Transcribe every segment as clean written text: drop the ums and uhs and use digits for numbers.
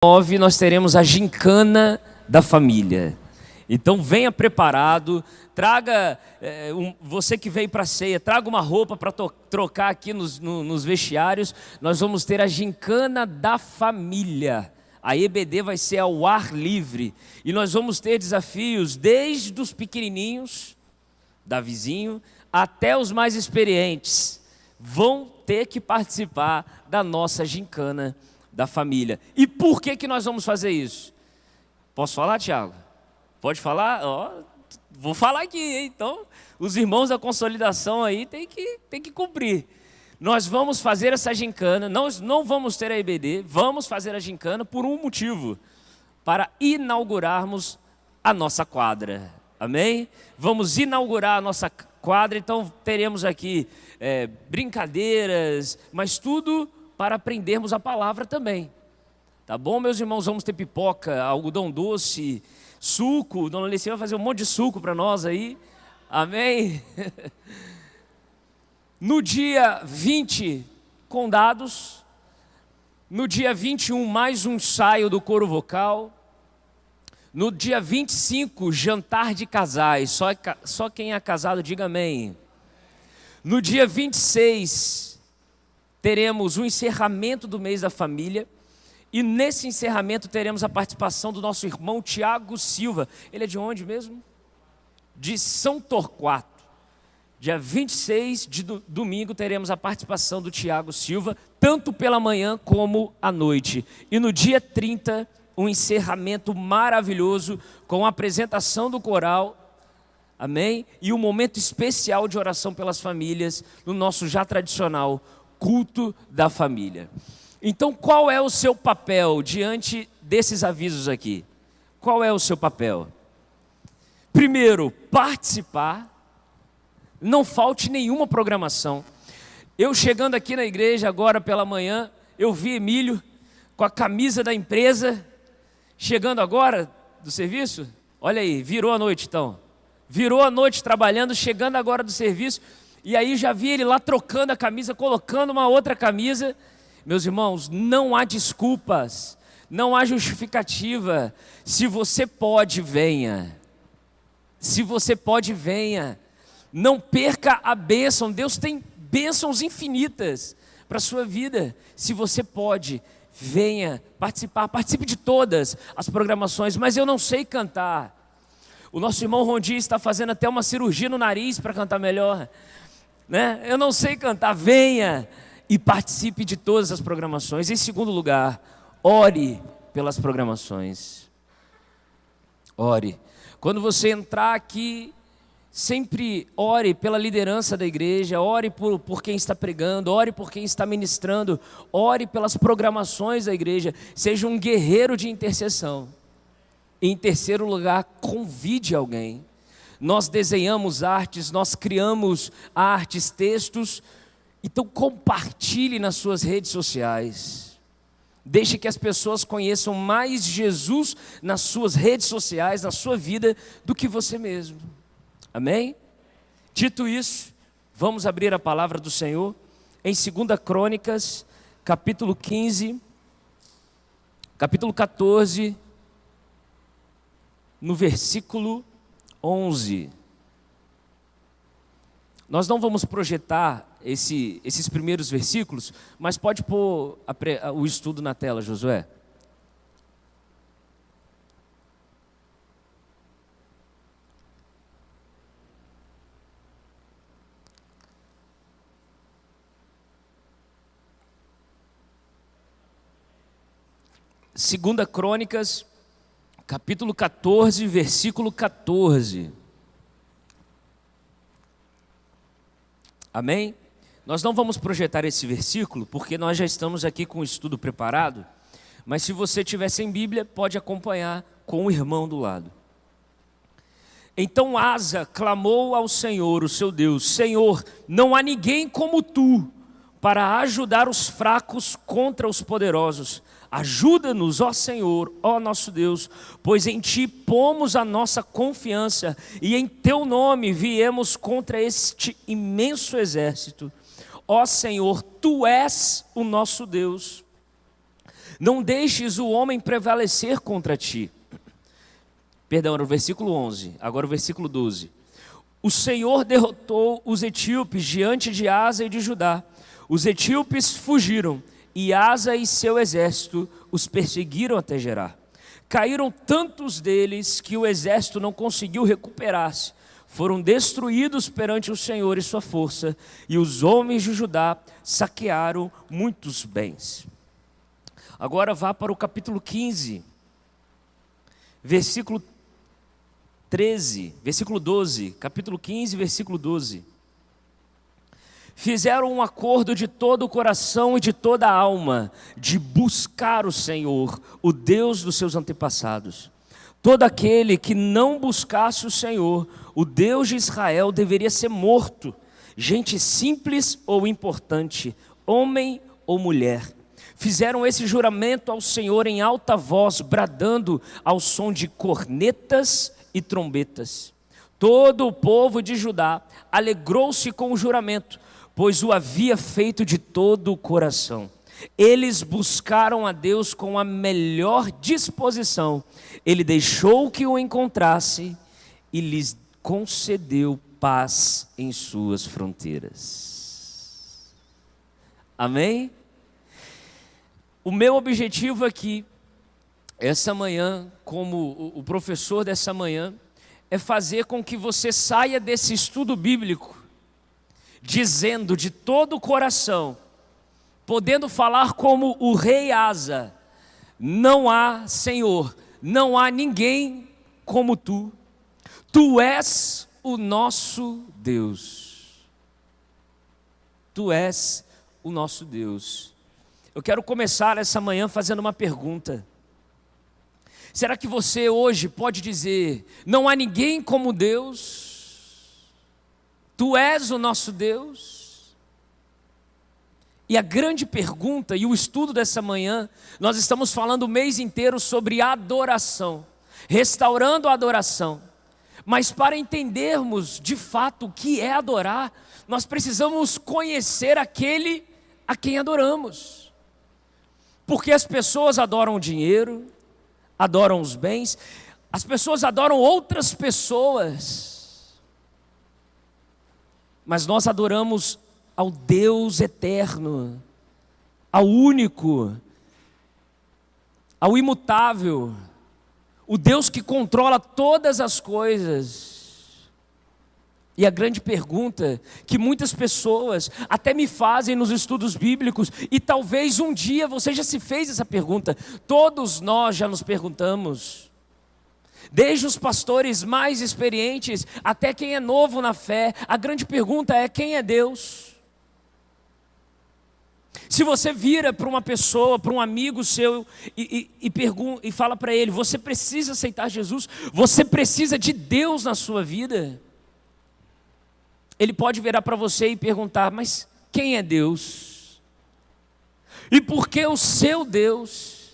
9 nós teremos a gincana da família. Então venha preparado, traga, você que veio para a ceia, traga uma roupa para trocar aqui nos vestiários. Nós vamos ter a gincana da família. A EBD vai ser ao ar livre. E nós vamos ter desafios desde os pequenininhos, Davizinho, até os mais experientes. Vão ter que participar da nossa gincana da família. E por que nós vamos fazer isso? Posso falar, Tiago? Pode falar? Vou falar aqui, hein? Então, os irmãos da consolidação aí tem que cumprir. Nós vamos fazer essa gincana, nós não vamos ter a EBD, vamos fazer a gincana por um motivo: para inaugurarmos a nossa quadra. Amém? Vamos inaugurar a nossa quadra, então teremos aqui brincadeiras, mas tudo para aprendermos a palavra também. Tá bom, meus irmãos? Vamos ter pipoca, algodão doce, suco. Dona Alicia vai fazer um monte de suco para nós aí. Amém? No dia 20, condados. No dia 21, mais um ensaio do coro vocal. No dia 25, jantar de casais. Só quem é casado diga amém. No dia 26, teremos o encerramento do mês da família. E nesse encerramento teremos a participação do nosso irmão Tiago Silva. Ele é de onde mesmo? De São Torquato. Dia 26 de domingo teremos a participação do Tiago Silva, tanto pela manhã como à noite. E no dia 30, um encerramento maravilhoso com a apresentação do coral. Amém? E um momento especial de oração pelas famílias no nosso já tradicional culto da família. Então, qual é o seu papel diante desses avisos aqui? Qual é o seu papel? Primeiro, participar. Não falte nenhuma programação. Eu chegando aqui na igreja agora pela manhã, eu vi Emílio com a camisa da empresa, chegando agora do serviço. Olha aí, virou a noite então. Virou a noite trabalhando, chegando agora do serviço. E aí já vi ele lá trocando a camisa, colocando uma outra camisa. Meus irmãos, não há desculpas, não há justificativa. Se você pode, venha. Se você pode, venha. Não perca a bênção. Deus tem bênçãos infinitas para a sua vida. Se você pode, venha participar. Participe de todas as programações. Mas eu não sei cantar. O nosso irmão Rondi está fazendo até uma cirurgia no nariz para cantar melhor, né? Eu não sei cantar. Venha e participe de todas as programações. Em segundo lugar, ore pelas programações. Ore. Quando você entrar aqui, sempre ore pela liderança da igreja, ore por quem está pregando, ore por quem está ministrando, ore pelas programações da igreja. Seja um guerreiro de intercessão. Em terceiro lugar, convide alguém. Nós desenhamos artes, nós criamos artes, textos. Então compartilhe nas suas redes sociais. Deixe que as pessoas conheçam mais Jesus nas suas redes sociais, na sua vida, do que você mesmo. Amém? Dito isso, vamos abrir a palavra do Senhor em 2 Crônicas, capítulo 15, capítulo 14, no versículo 11. Nós não vamos projetar esses primeiros versículos, mas pode pôr o estudo na tela, Josué. Segunda Crônicas, capítulo 14, versículo 14. Amém? Nós não vamos projetar esse versículo, porque nós já estamos aqui com o estudo preparado, mas se você tiver sem Bíblia, pode acompanhar com o irmão do lado. Então Asa clamou ao Senhor, o seu Deus: Senhor, não há ninguém como tu, para ajudar os fracos contra os poderosos. Ajuda-nos, ó Senhor, ó nosso Deus, pois em Ti pomos a nossa confiança e em Teu nome viemos contra este imenso exército. Ó Senhor, Tu és o nosso Deus. Não deixes o homem prevalecer contra ti. Perdão, era o versículo 11, agora o versículo 12. O Senhor derrotou os etíopes diante de Asa e de Judá. Os etíopes fugiram, e Asa e seu exército os perseguiram até Gerar. Caíram tantos deles que o exército não conseguiu recuperar-se. Foram destruídos perante o Senhor e sua força, e os homens de Judá saquearam muitos bens. Agora vá para o capítulo 15, versículo 13, versículo 12, capítulo 15, versículo 12. Fizeram um acordo de todo o coração e de toda a alma, de buscar o Senhor, o Deus dos seus antepassados. Todo aquele que não buscasse o Senhor, o Deus de Israel, deveria ser morto, gente simples ou importante, homem ou mulher. Fizeram esse juramento ao Senhor em alta voz, bradando ao som de cornetas e trombetas. Todo o povo de Judá alegrou-se com o juramento, pois o havia feito de todo o coração. Eles buscaram a Deus com a melhor disposição. Ele deixou que o encontrasse e lhes concedeu paz em suas fronteiras. Amém? O meu objetivo aqui, essa manhã, como o professor dessa manhã, é fazer com que você saia desse estudo bíblico dizendo de todo o coração, podendo falar como o rei Asa: não há Senhor, não há ninguém como tu, tu és o nosso Deus, tu és o nosso Deus. Eu quero começar essa manhã fazendo uma pergunta. Será que você hoje pode dizer: não há ninguém como Deus, tu és o nosso Deus? E a grande pergunta e o estudo dessa manhã, nós estamos falando o mês inteiro sobre adoração, restaurando a adoração. Mas para entendermos de fato o que é adorar, nós precisamos conhecer aquele a quem adoramos. Porque as pessoas adoram o dinheiro, adoram os bens, as pessoas adoram outras pessoas, mas nós adoramos ao Deus eterno, ao único, ao imutável, o Deus que controla todas as coisas. E a grande pergunta que muitas pessoas até me fazem nos estudos bíblicos, e talvez um dia você já se fez essa pergunta, todos nós já nos perguntamos, desde os pastores mais experientes até quem é novo na fé, a grande pergunta é: quem é Deus? Se você vira para uma pessoa, para um amigo seu e fala para ele: você precisa aceitar Jesus, você precisa de Deus na sua vida, ele pode virar para você e perguntar: mas quem é Deus? E por que o seu Deus?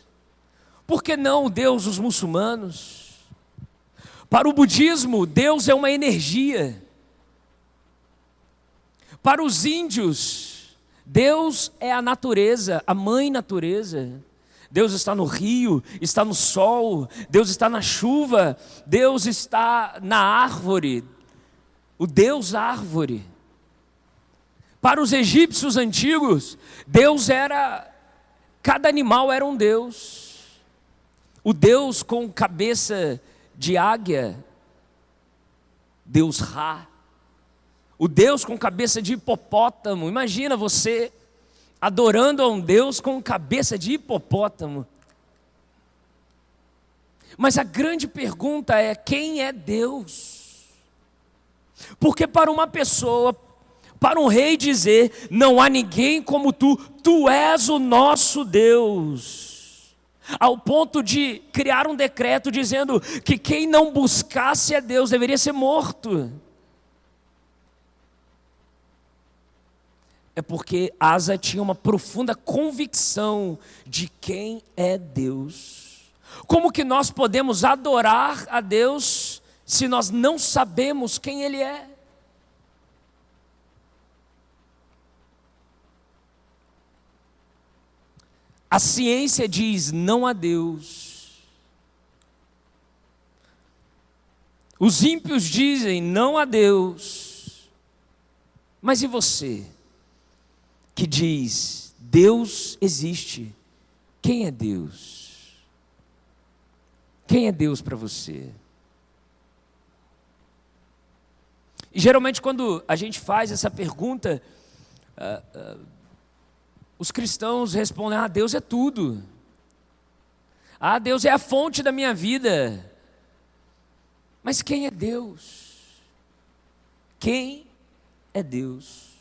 Por que não o Deus dos muçulmanos? Para o budismo, Deus é uma energia. Para os índios, Deus é a natureza, a mãe natureza. Deus está no rio, está no sol, Deus está na chuva, Deus está na árvore, o Deus árvore. Para os egípcios antigos, Deus era, cada animal era um Deus. O Deus com cabeça de águia, Deus Ra. O Deus com cabeça de hipopótamo. Imagina você adorando a um Deus com cabeça de hipopótamo. Mas a grande pergunta é: quem é Deus? Porque para uma pessoa, para um rei dizer: não há ninguém como tu, tu és o nosso Deus, ao ponto de criar um decreto dizendo que quem não buscasse a Deus deveria ser morto, é porque Asa tinha uma profunda convicção de quem é Deus. Como que nós podemos adorar a Deus se nós não sabemos quem Ele é? A ciência diz não a Deus. Os ímpios dizem não a Deus. Mas e você, que diz Deus existe? Quem é Deus? Quem é Deus para você? E geralmente quando a gente faz essa pergunta, os cristãos respondem: ah, Deus é tudo. Ah, Deus é a fonte da minha vida. Mas quem é Deus? Quem é Deus?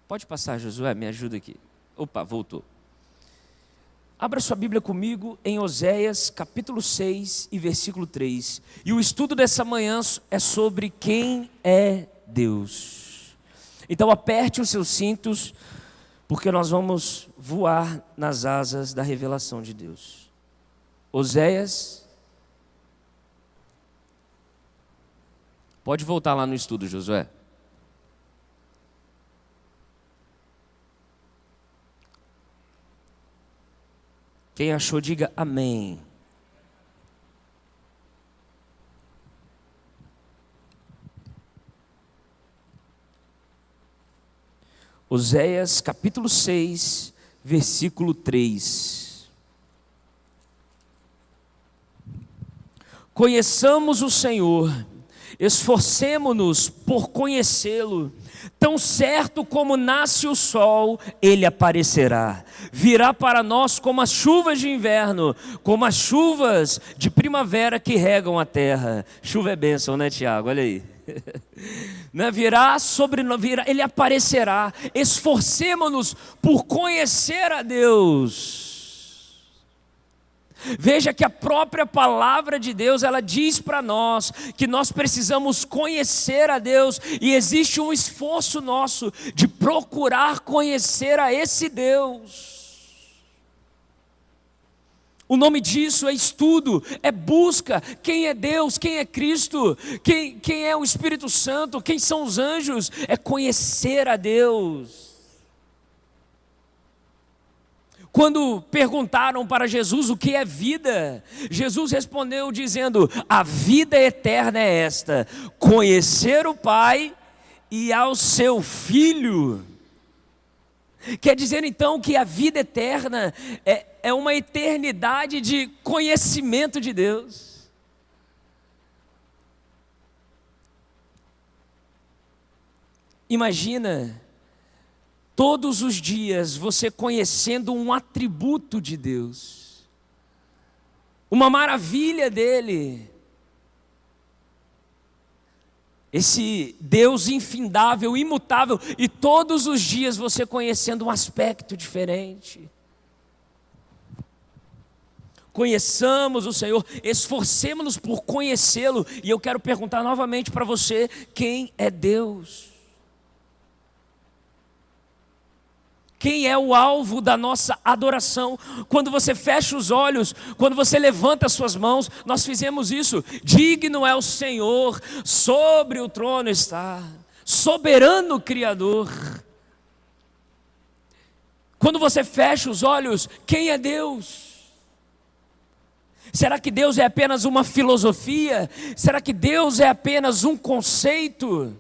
Pode passar, Josué, me ajuda aqui. Opa, voltou. Abra sua Bíblia comigo em Oséias, capítulo 6 e versículo 3. E o estudo dessa manhã é sobre quem é Deus. Então aperte os seus cintos, porque nós vamos voar nas asas da revelação de Deus. Oséias. Pode voltar lá no estudo, Josué. Quem achou, diga amém. Oséias capítulo 6, versículo 3. Conheçamos o Senhor, esforcemo-nos por conhecê-lo. Tão certo como nasce o sol, ele aparecerá. Virá para nós como as chuvas de inverno, como as chuvas de primavera que regam a terra. Chuva é bênção, né, Tiago? Olha aí. Virá sobre nós, ele aparecerá. Esforcemo-nos por conhecer a Deus. Veja que a própria palavra de Deus, ela diz para nós que nós precisamos conhecer a Deus, e existe um esforço nosso de procurar conhecer a esse Deus. O nome disso é estudo, é busca. Quem é Deus, quem é Cristo, quem é o Espírito Santo, quem são os anjos? É conhecer a Deus. Quando perguntaram para Jesus o que é vida, Jesus respondeu dizendo: a vida eterna é esta, conhecer o Pai e ao seu Filho. Quer dizer então que a vida eterna é uma eternidade de conhecimento de Deus. Imagina todos os dias você conhecendo um atributo de Deus, uma maravilha dele, esse Deus infindável, imutável, e todos os dias você conhecendo um aspecto diferente. Conheçamos o Senhor, esforcemos-nos por conhecê-lo, e eu quero perguntar novamente para você: quem é Deus? Quem é o alvo da nossa adoração? Quando você fecha os olhos, quando você levanta as suas mãos, nós fizemos isso. Digno é o Senhor, sobre o trono está, soberano Criador. Quando você fecha os olhos, quem é Deus? Será que Deus é apenas uma filosofia? Será que Deus é apenas um conceito?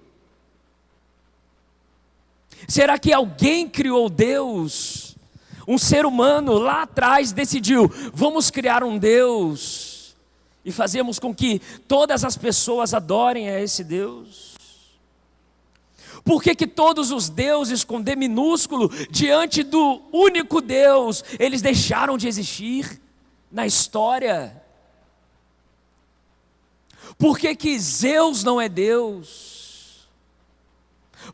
Será que alguém criou Deus? Um ser humano lá atrás decidiu: vamos criar um Deus e fazemos com que todas as pessoas adorem a esse Deus? Por que todos os deuses com D minúsculo, diante do único Deus, eles deixaram de existir na história? Por que Zeus não é Deus?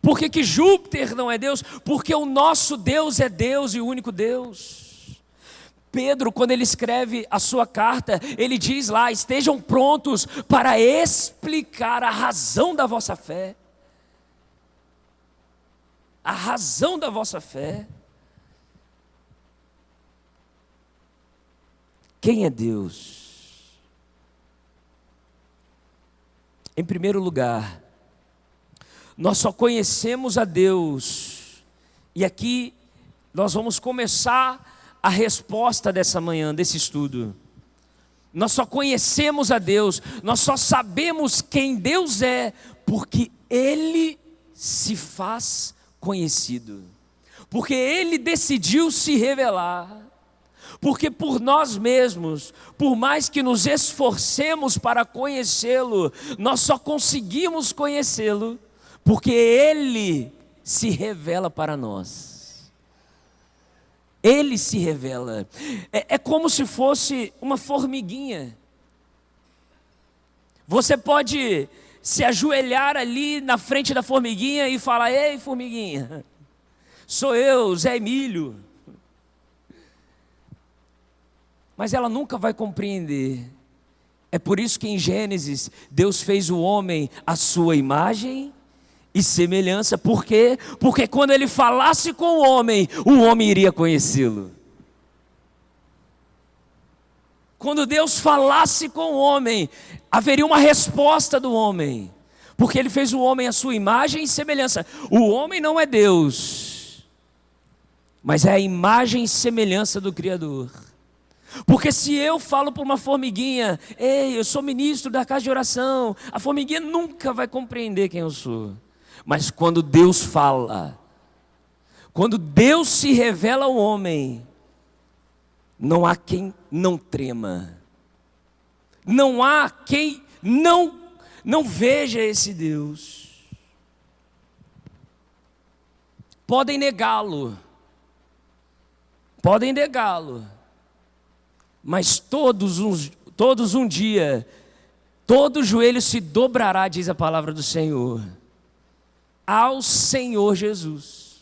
Por que Júpiter não é Deus? Porque o nosso Deus é Deus e o único Deus. Pedro, quando ele escreve a sua carta, ele diz lá: estejam prontos para explicar a razão da vossa fé. A razão da vossa fé. Quem é Deus? Em primeiro lugar, nós só conhecemos a Deus. E aqui nós vamos começar a resposta dessa manhã, desse estudo. Nós só conhecemos a Deus, nós só sabemos quem Deus é, porque Ele se faz conhecido. Porque Ele decidiu se revelar. Porque por nós mesmos, por mais que nos esforcemos para conhecê-lo, nós só conseguimos conhecê-lo porque Ele se revela para nós. Ele se revela. É como se fosse uma formiguinha. Você pode se ajoelhar ali na frente da formiguinha e falar: ei, formiguinha, sou eu, Zé Emílio. Mas ela nunca vai compreender. É por isso que em Gênesis, Deus fez o homem à sua imagem e semelhança. Por quê? Porque quando Ele falasse com o homem iria conhecê-lo. Quando Deus falasse com o homem, haveria uma resposta do homem. Porque Ele fez o homem à sua imagem e semelhança. O homem não é Deus, mas é a imagem e semelhança do Criador. Porque se eu falo para uma formiguinha: ei, eu sou ministro da casa de oração, a formiguinha nunca vai compreender quem eu sou. Mas quando Deus fala, quando Deus se revela ao homem, não há quem não trema, não há quem não veja esse Deus. Podem negá-lo, mas todos um dia, todo joelho se dobrará, diz a palavra do Senhor, ao Senhor Jesus.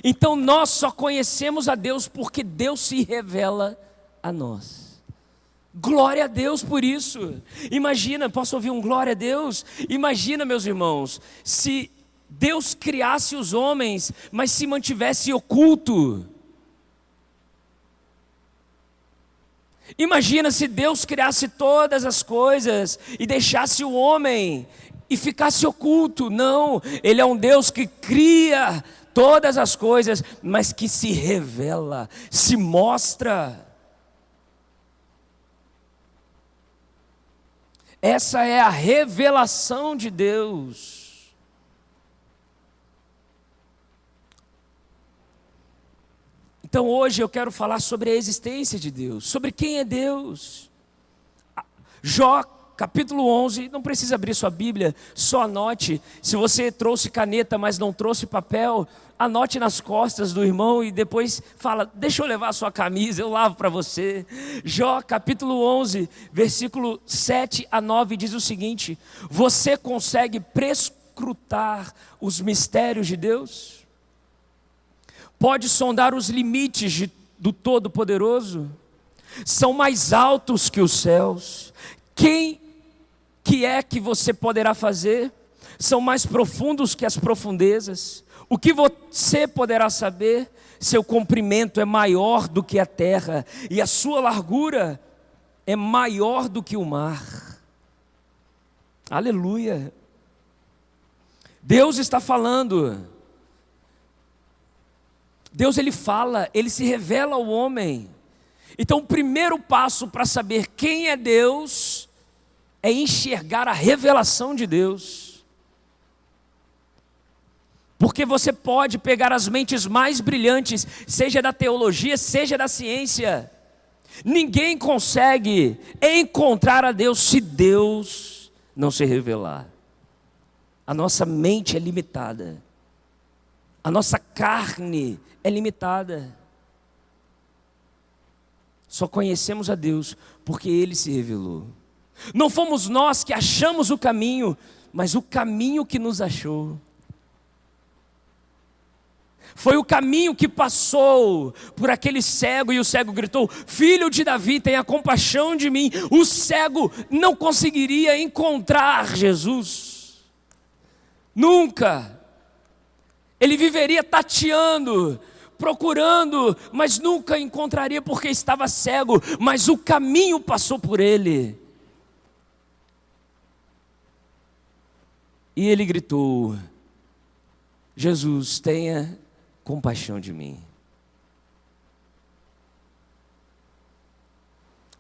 Então nós só conhecemos a Deus porque Deus se revela a nós. Glória a Deus por isso. Imagina, posso ouvir um glória a Deus? Imagina, meus irmãos, se Deus criasse os homens, mas se mantivesse oculto. Imagina se Deus criasse todas as coisas e deixasse o homem e ficasse oculto. Não, Ele é um Deus que cria todas as coisas, mas que se revela, se mostra. Essa é a revelação de Deus. Então hoje eu quero falar sobre a existência de Deus, sobre quem é Deus. Jó capítulo 11, não precisa abrir sua Bíblia, só anote. Se você trouxe caneta, mas não trouxe papel, anote nas costas do irmão e depois fala: deixa eu levar a sua camisa, eu lavo para você. Jó capítulo 11, versículo 7 a 9 diz o seguinte: você consegue prescrutar os mistérios de Deus? Pode sondar os limites do Todo-Poderoso? São mais altos que os céus. Quem que é que você poderá fazer? São mais profundos que as profundezas. O que você poderá saber? Seu comprimento é maior do que a terra, e a sua largura é maior do que o mar. Aleluia. Deus está falando. Deus, Ele fala, Ele se revela ao homem. Então o primeiro passo para saber quem é Deus é enxergar a revelação de Deus. Porque você pode pegar as mentes mais brilhantes, seja da teologia, seja da ciência, ninguém consegue encontrar a Deus se Deus não se revelar. A nossa mente é limitada, a nossa carne é limitada. Só conhecemos a Deus porque Ele se revelou. Não fomos nós que achamos o caminho, mas o caminho que nos achou. Foi o caminho que passou por aquele cego e o cego gritou: filho de Davi, tenha compaixão de mim. O cego não conseguiria encontrar Jesus, nunca. Ele viveria tateando, procurando, mas nunca encontraria porque estava cego, mas o caminho passou por ele. E ele gritou: Jesus, tenha compaixão de mim.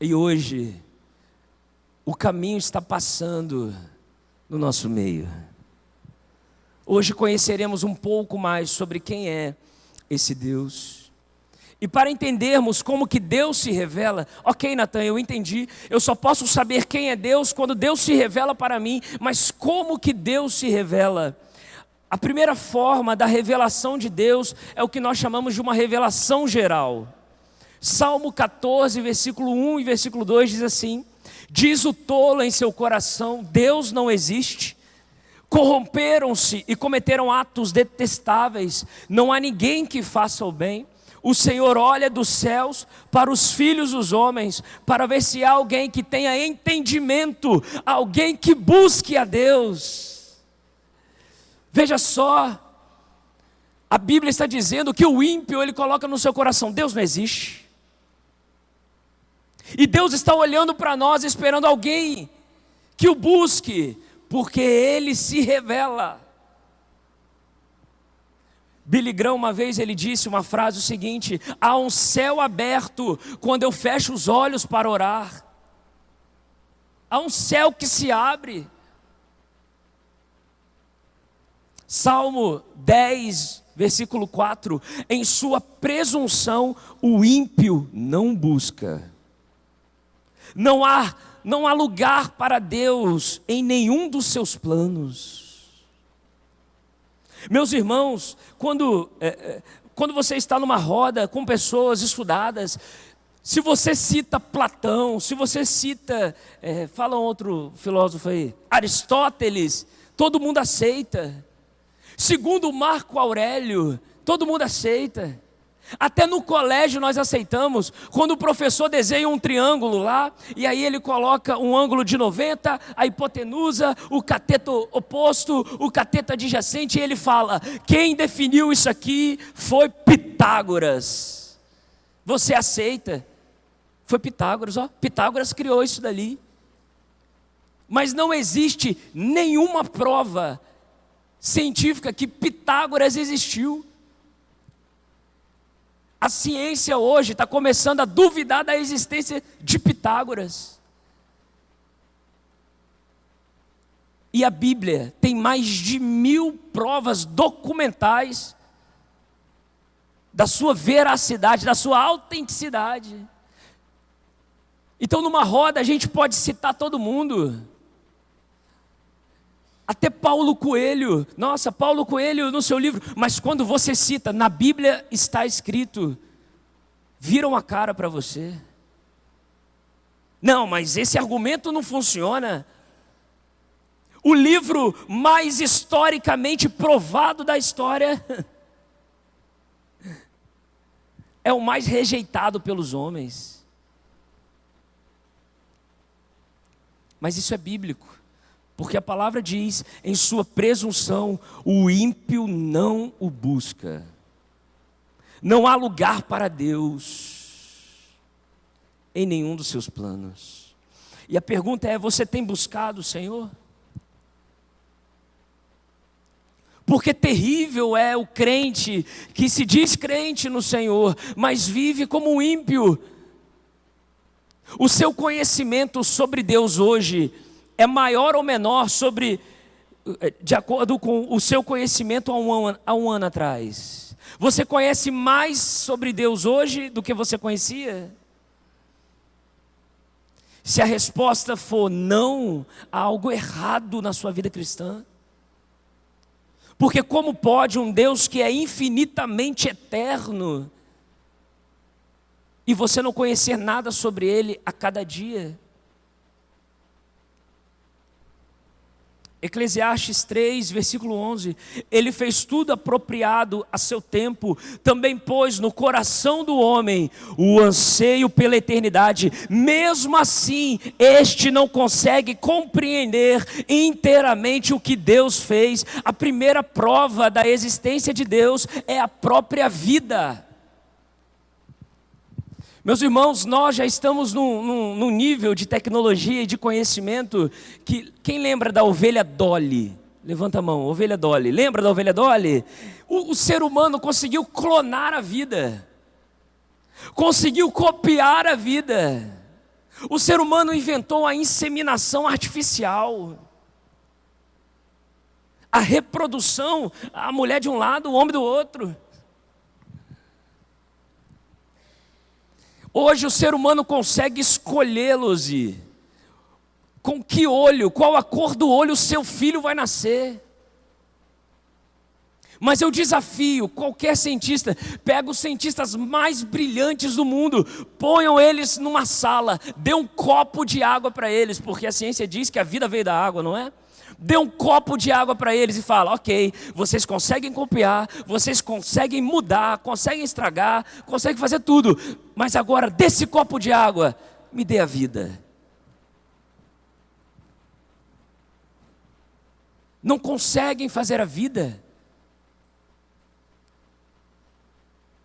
E hoje, o caminho está passando no nosso meio. Hoje conheceremos um pouco mais sobre quem é esse Deus. E para entendermos como que Deus se revela, ok, Natan, eu entendi, eu só posso saber quem é Deus quando Deus se revela para mim, mas como que Deus se revela? A primeira forma da revelação de Deus é o que nós chamamos de uma revelação geral. Salmo 14, versículo 1 e versículo 2 diz assim: diz o tolo em seu coração, Deus não existe. Corromperam-se e cometeram atos detestáveis, não há ninguém que faça o bem. O Senhor olha dos céus para os filhos dos homens, para ver se há alguém que tenha entendimento, alguém que busque a Deus. Veja só, a Bíblia está dizendo que o ímpio, ele coloca no seu coração, Deus não existe. E Deus está olhando para nós, esperando alguém que o busque, porque Ele se revela. Billy Graham, uma vez, ele disse uma frase o seguinte: há um céu aberto quando eu fecho os olhos para orar. Há um céu que se abre. Salmo 10, versículo 4: em sua presunção o ímpio não busca. Não há lugar para Deus em nenhum dos seus planos. Meus irmãos, quando você está numa roda com pessoas estudadas, se você cita Platão, se você cita, fala um outro filósofo aí, Aristóteles, todo mundo aceita. Segundo Marco Aurélio, todo mundo aceita. Até no colégio nós aceitamos, quando o professor desenha um triângulo lá, e aí ele coloca um ângulo de 90, a hipotenusa, o cateto oposto, o cateto adjacente, e ele fala, quem definiu isso aqui foi Pitágoras. Você aceita? Foi Pitágoras, ó, Pitágoras criou isso dali. Mas não existe nenhuma prova científica que Pitágoras existiu. A ciência hoje está começando a duvidar da existência de Pitágoras. E a Bíblia tem mais de 1000 provas documentais da sua veracidade, da sua autenticidade. Então numa roda a gente pode citar todo mundo. Até Paulo Coelho, nossa, Paulo Coelho no seu livro, mas quando você cita, na Bíblia está escrito, viram a cara para você. Não, mas esse argumento não funciona. O livro mais historicamente provado da história é o mais rejeitado pelos homens. Mas isso é bíblico. Porque a palavra diz, em sua presunção, o ímpio não o busca. Não há lugar para Deus em nenhum dos seus planos. E a pergunta é, você tem buscado o Senhor? Porque terrível é o crente que se diz crente no Senhor, mas vive como um ímpio. O seu conhecimento sobre Deus hoje é maior ou menor de acordo com o seu conhecimento há um ano atrás? Você conhece mais sobre Deus hoje do que você conhecia? Se a resposta for não, há algo errado na sua vida cristã. Porque como pode um Deus que é infinitamente eterno e você não conhecer nada sobre Ele a cada dia? Eclesiastes 3, versículo 11, ele fez tudo apropriado a seu tempo, também pôs no coração do homem o anseio pela eternidade, mesmo assim, este não consegue compreender inteiramente o que Deus fez. A primeira prova da existência de Deus é a própria vida. Meus irmãos, nós já estamos num nível de tecnologia e de conhecimento que, quem lembra da ovelha Dolly? Levanta a mão, ovelha Dolly. Lembra da ovelha Dolly? O ser humano conseguiu clonar a vida. Conseguiu copiar a vida. O ser humano inventou a inseminação artificial. A reprodução, a mulher de um lado, o homem do outro. Hoje o ser humano consegue escolher, Luzi, com que olho, qual a cor do olho o seu filho vai nascer. Mas eu desafio qualquer cientista, pega os cientistas mais brilhantes do mundo, ponham eles numa sala, dê um copo de água para eles, porque a ciência diz que a vida veio da água, não é? Dê um copo de água para eles e fala, ok, vocês conseguem copiar, vocês conseguem mudar, conseguem estragar, conseguem fazer tudo, mas agora desse copo de água, me dê a vida. Não conseguem fazer a vida.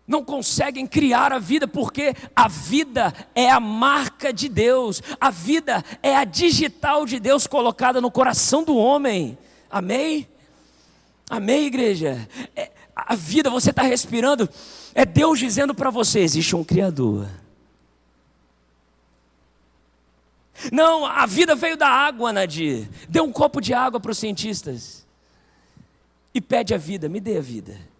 Não conseguem criar a vida, porque a vida é a marca de Deus, a vida é a digital de Deus colocada no coração do homem. Amém? Amém, igreja? A vida, você está respirando, é Deus dizendo para você, existe um Criador. Não, a vida veio da água, Nadir. Dê um copo de água para os cientistas e pede a vida, me dê a vida.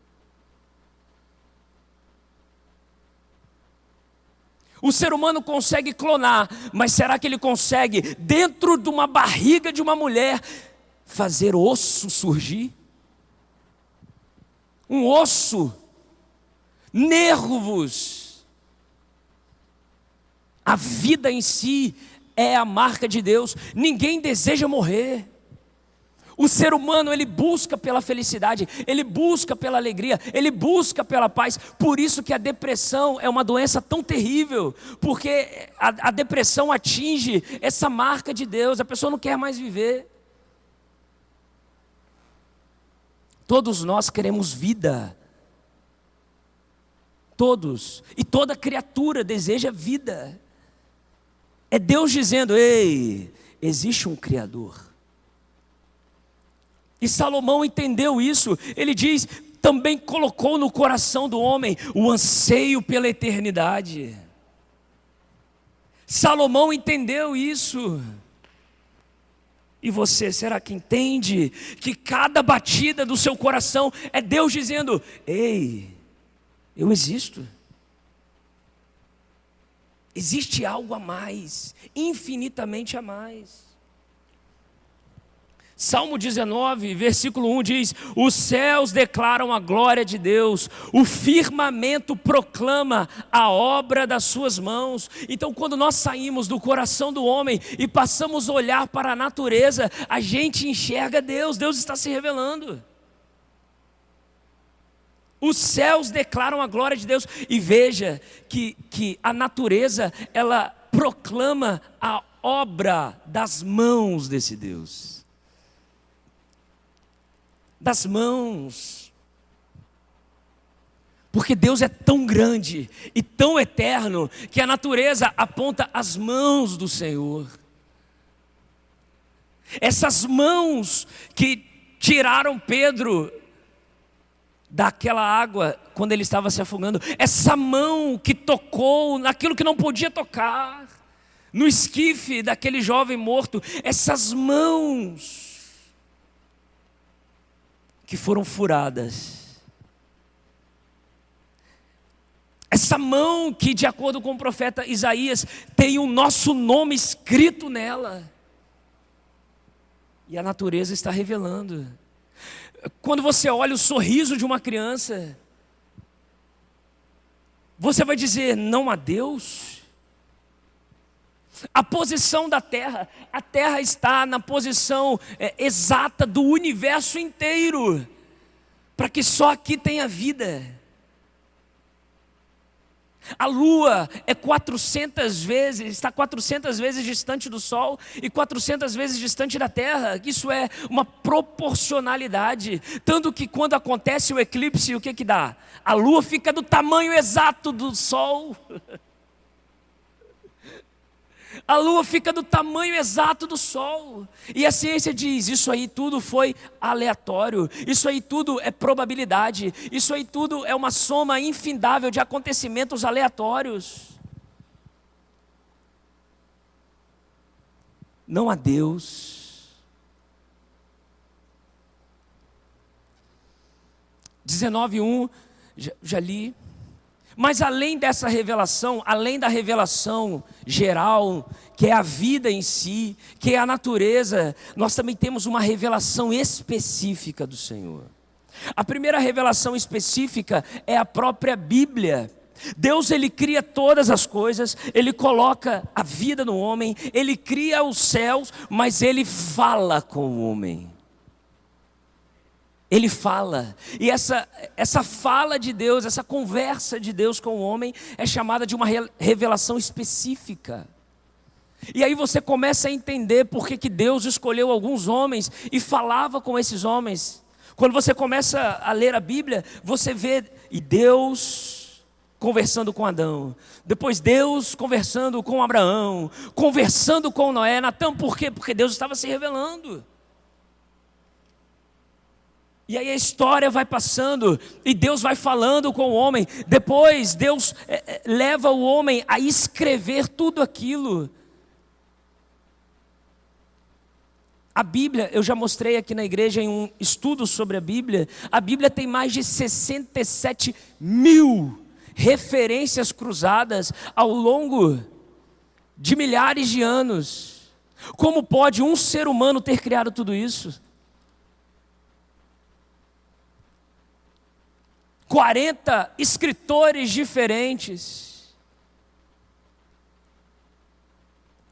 O ser humano consegue clonar, mas será que ele consegue, dentro de uma barriga de uma mulher, fazer osso surgir? Um osso, nervos. A vida em si é a marca de Deus. Ninguém deseja morrer. O ser humano, ele busca pela felicidade, ele busca pela alegria, ele busca pela paz. Por isso que a depressão é uma doença tão terrível, porque a depressão atinge essa marca de Deus, a pessoa não quer mais viver. Todos nós queremos vida. Todos. E toda criatura deseja vida. É Deus dizendo, ei, existe um Criador. E Salomão entendeu isso, ele diz, também colocou no coração do homem o anseio pela eternidade. Salomão entendeu isso. E você, será que entende que cada batida do seu coração é Deus dizendo, ei, eu existo. Existe algo a mais, infinitamente a mais. Salmo 19, versículo 1 diz, os céus declaram a glória de Deus, o firmamento proclama a obra das suas mãos. Então quando nós saímos do coração do homem e passamos a olhar para a natureza, a gente enxerga Deus, Deus está se revelando. Os céus declaram a glória de Deus, e veja que a natureza, ela proclama a obra das mãos desse Deus. Das mãos, porque Deus é tão grande e tão eterno, que a natureza aponta as mãos do Senhor. Essas mãos que tiraram Pedro daquela água, quando ele estava se afogando, essa mão que tocou naquilo que não podia tocar, no esquife daquele jovem morto, essas mãos que foram furadas. Essa mão que, de acordo com o profeta Isaías, tem o nosso nome escrito nela. E a natureza está revelando. Quando você olha o sorriso de uma criança, você vai dizer, não há Deus? A posição da terra, a terra está na posição exata do universo inteiro, para que só aqui tenha vida. A lua é 400 vezes, está 400 vezes distante do sol e 400 vezes distante da terra. Isso é uma proporcionalidade, tanto que quando acontece o eclipse, o que dá? A lua fica do tamanho exato do sol. A lua fica do tamanho exato do sol. E a ciência diz, isso aí tudo foi aleatório. Isso aí tudo é probabilidade. Isso aí tudo é uma soma infindável de acontecimentos aleatórios. Não há Deus. 19:1, já li. Mas além dessa revelação, além da revelação geral, que é a vida em si, que é a natureza, nós também temos uma revelação específica do Senhor. A primeira revelação específica é a própria Bíblia. Deus, Ele cria todas as coisas, Ele coloca a vida no homem, Ele cria os céus, mas Ele fala com o homem. Ele fala, e essa fala de Deus, essa conversa de Deus com o homem é chamada de uma revelação específica. E aí você começa a entender por que Deus escolheu alguns homens e falava com esses homens. Quando você começa a ler a Bíblia, você vê e Deus conversando com Adão, depois Deus conversando com Abraão, conversando com Noé. Natan, por quê? Porque Deus estava se revelando. E aí a história vai passando e Deus vai falando com o homem. Depois Deus leva o homem a escrever tudo aquilo. A Bíblia, eu já mostrei aqui na igreja em um estudo sobre a Bíblia tem mais de 67 mil referências cruzadas ao longo de milhares de anos. Como pode um ser humano ter criado tudo isso? 40 escritores diferentes.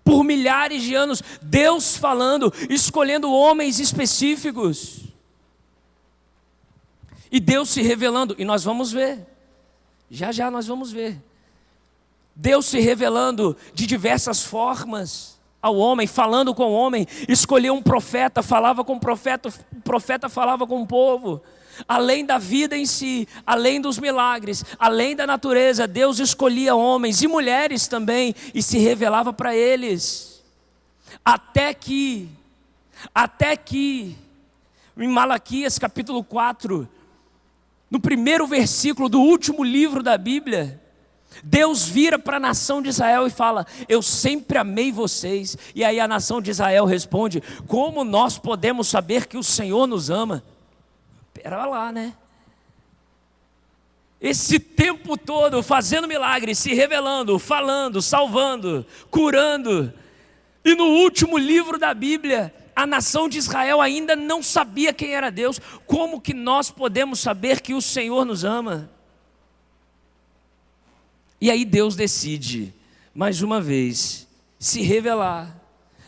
Por milhares de anos, Deus falando, escolhendo homens específicos. E Deus se revelando, e nós vamos ver. Já nós vamos ver. Deus se revelando de diversas formas ao homem, falando com o homem. Escolheu um profeta, falava com o profeta falava com o povo. Além da vida em si, além dos milagres, além da natureza, Deus escolhia homens e mulheres também e se revelava para eles. Até que, em Malaquias capítulo 4, no primeiro versículo do último livro da Bíblia, Deus vira para a nação de Israel e fala: eu sempre amei vocês. E aí a nação de Israel responde: como nós podemos saber que o Senhor nos ama? Pera lá, né? Esse tempo todo fazendo milagres, se revelando, falando, salvando, curando. E no último livro da Bíblia, a nação de Israel ainda não sabia quem era Deus. Como que nós podemos saber que o Senhor nos ama? E aí Deus decide, mais uma vez, se revelar.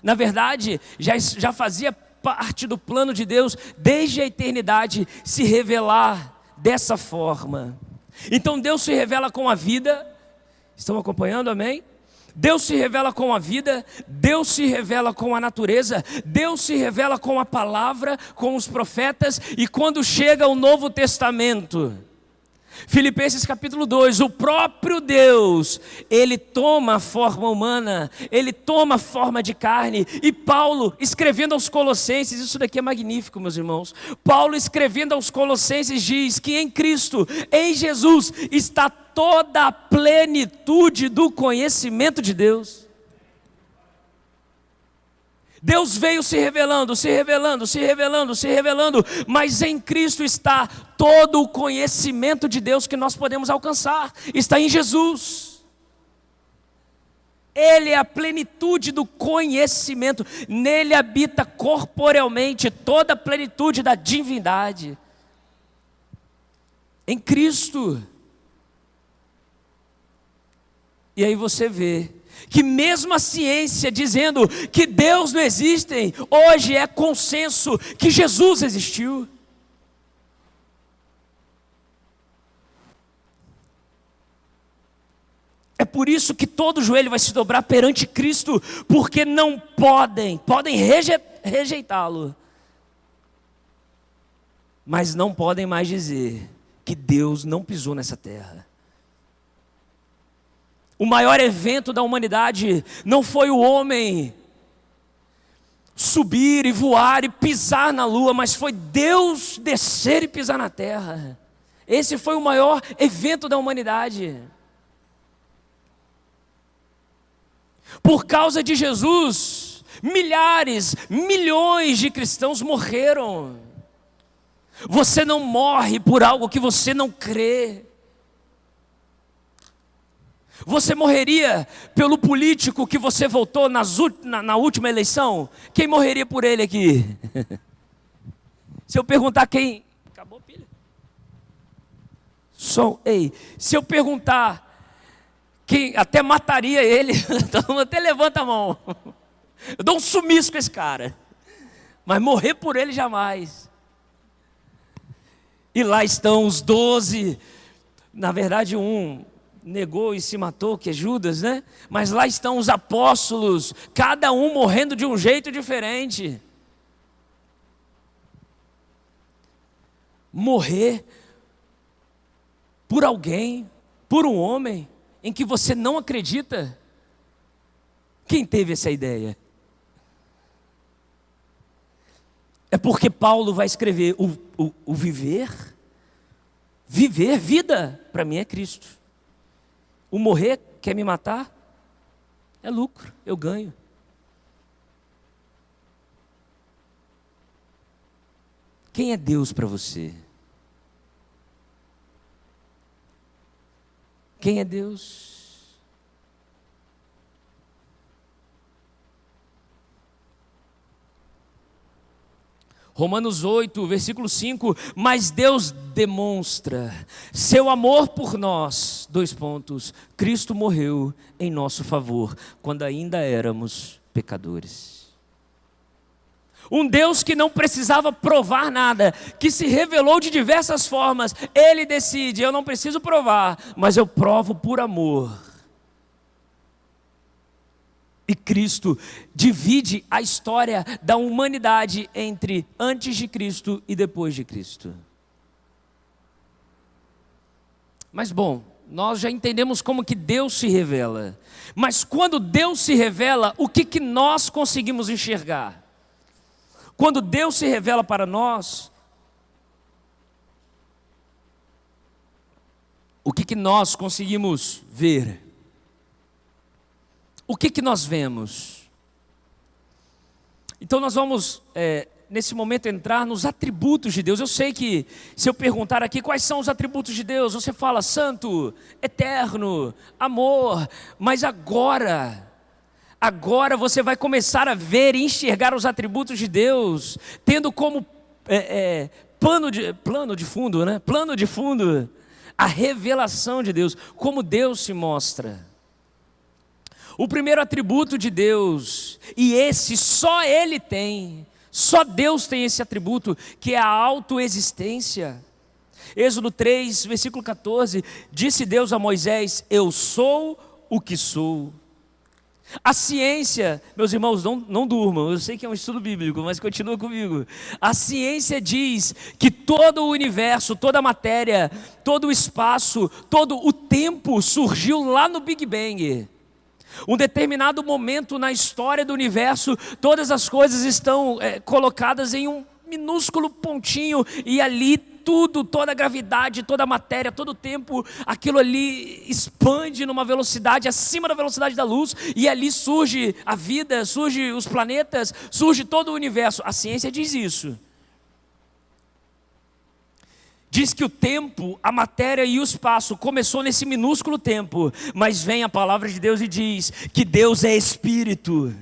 Na verdade, já fazia parte do plano de Deus, desde a eternidade, se revelar dessa forma. Então Deus se revela com a vida. Estão acompanhando, amém? Deus se revela com a vida, Deus se revela com a natureza, Deus se revela com a palavra, com os profetas. E quando chega o Novo Testamento, Filipenses capítulo 2, o próprio Deus, Ele toma a forma humana, Ele toma a forma de carne. E Paulo, escrevendo aos Colossenses, isso daqui é magnífico, meus irmãos. Paulo, escrevendo aos Colossenses, diz que em Cristo, em Jesus, está toda a plenitude do conhecimento de Deus. Deus veio se revelando, se revelando, se revelando, se revelando, mas em Cristo está todo o conhecimento de Deus que nós podemos alcançar, está em Jesus. Ele é a plenitude do conhecimento, nele habita corporealmente toda a plenitude da divindade. Em Cristo. E aí você vê que mesmo a ciência dizendo que Deus não existe, hoje é consenso que Jesus existiu. É por isso que todo joelho vai se dobrar perante Cristo, porque não podem rejeitá-lo, mas não podem mais dizer que Deus não pisou nessa terra. O maior evento da humanidade não foi o homem subir e voar e pisar na lua, mas foi Deus descer e pisar na terra. Esse foi o maior evento da humanidade. Por causa de Jesus, milhares, milhões de cristãos morreram. Você não morre por algo que você não crê. Você morreria pelo político que você votou na última eleição? Quem morreria por ele aqui? Se eu perguntar quem... Acabou a pilha? Se eu perguntar quem até mataria ele, então até levanta a mão. Eu dou um sumiço com esse cara. Mas morrer por ele jamais. E lá estão os 12, na verdade um negou e se matou, que é Judas, né? Mas lá estão os apóstolos, cada um morrendo de um jeito diferente. Morrer por alguém, por um homem em que você não acredita. Quem teve essa ideia? É porque Paulo vai escrever o viver, vida, para mim é Cristo. O morrer, quer me matar? É lucro, eu ganho. Quem é Deus para você? Quem é Deus? Romanos 8, versículo 5, mas Deus demonstra seu amor por nós, Cristo morreu em nosso favor, quando ainda éramos pecadores. Um Deus que não precisava provar nada, que se revelou de diversas formas, Ele decide, eu não preciso provar, mas eu provo por amor. E Cristo divide a história da humanidade entre antes de Cristo e depois de Cristo. Mas bom, nós já entendemos como que Deus se revela. Mas quando Deus se revela, o que nós conseguimos enxergar? Quando Deus se revela para nós, o que nós conseguimos ver? O que nós vemos? Então nós vamos, nesse momento, entrar nos atributos de Deus. Eu sei que se eu perguntar aqui quais são os atributos de Deus, você fala santo, eterno, amor, mas agora você vai começar a ver e enxergar os atributos de Deus, tendo como plano de fundo, a revelação de Deus, como Deus se mostra. O primeiro atributo de Deus, e esse só Ele tem, só Deus tem esse atributo, que é a autoexistência. Êxodo 3, versículo 14, disse Deus a Moisés, eu sou o que sou. A ciência, meus irmãos, não durmam, eu sei que é um estudo bíblico, mas continua comigo. A ciência diz que todo o universo, toda a matéria, todo o espaço, todo o tempo surgiu lá no Big Bang. Um determinado momento na história do universo, todas as coisas estão colocadas em um minúsculo pontinho, e ali tudo, toda a gravidade, toda a matéria, todo o tempo, aquilo ali expande numa velocidade acima da velocidade da luz, e ali surge a vida, surge os planetas, surge todo o universo. A ciência diz isso. Diz que o tempo, a matéria e o espaço começou nesse minúsculo tempo, mas vem a palavra de Deus e diz que Deus é Espírito,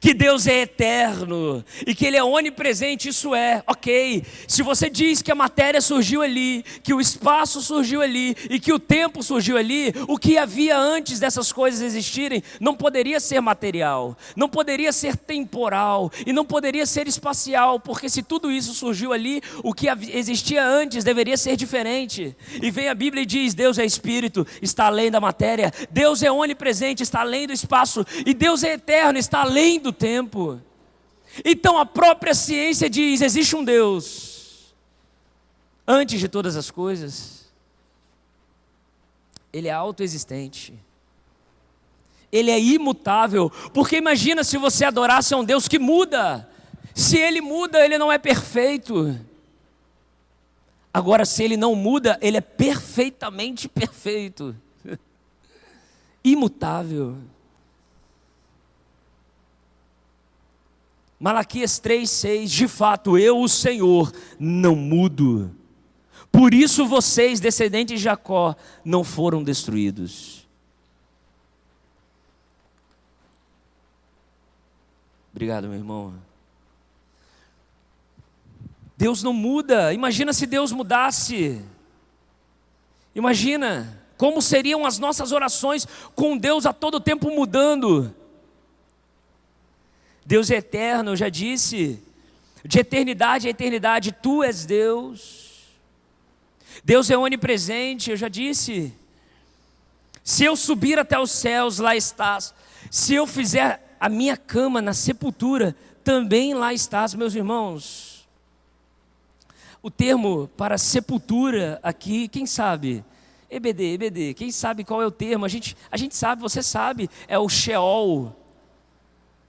que Deus é eterno e que Ele é onipresente. Isso é, ok, se você diz que a matéria surgiu ali, que o espaço surgiu ali e que o tempo surgiu ali, o que havia antes dessas coisas existirem não poderia ser material, não poderia ser temporal e não poderia ser espacial, porque se tudo isso surgiu ali, o que existia antes deveria ser diferente. E vem a Bíblia e diz, Deus é Espírito, está além da matéria, Deus é onipresente, está além do espaço, e Deus é eterno, está além do tempo. Então a própria ciência diz, existe um Deus antes de todas as coisas. Ele é autoexistente. Ele é imutável. Porque imagina se você adorasse a um Deus que muda. Se Ele muda, Ele não é perfeito. Agora, se Ele não muda, Ele é perfeitamente perfeito. Imutável. Malaquias 3:6, de fato, eu, o Senhor, não mudo. Por isso vocês, descendentes de Jacó, não foram destruídos. Obrigado, meu irmão. Deus não muda. Imagina se Deus mudasse. Imagina como seriam as nossas orações com Deus a todo tempo mudando. Deus é eterno, eu já disse. De eternidade a eternidade, Tu és Deus. Deus é onipresente, eu já disse. Se eu subir até os céus, lá estás. Se eu fizer a minha cama na sepultura, também lá estás, meus irmãos. O termo para sepultura aqui, quem sabe? EBD, quem sabe qual é o termo? A gente sabe, você sabe, é o Sheol.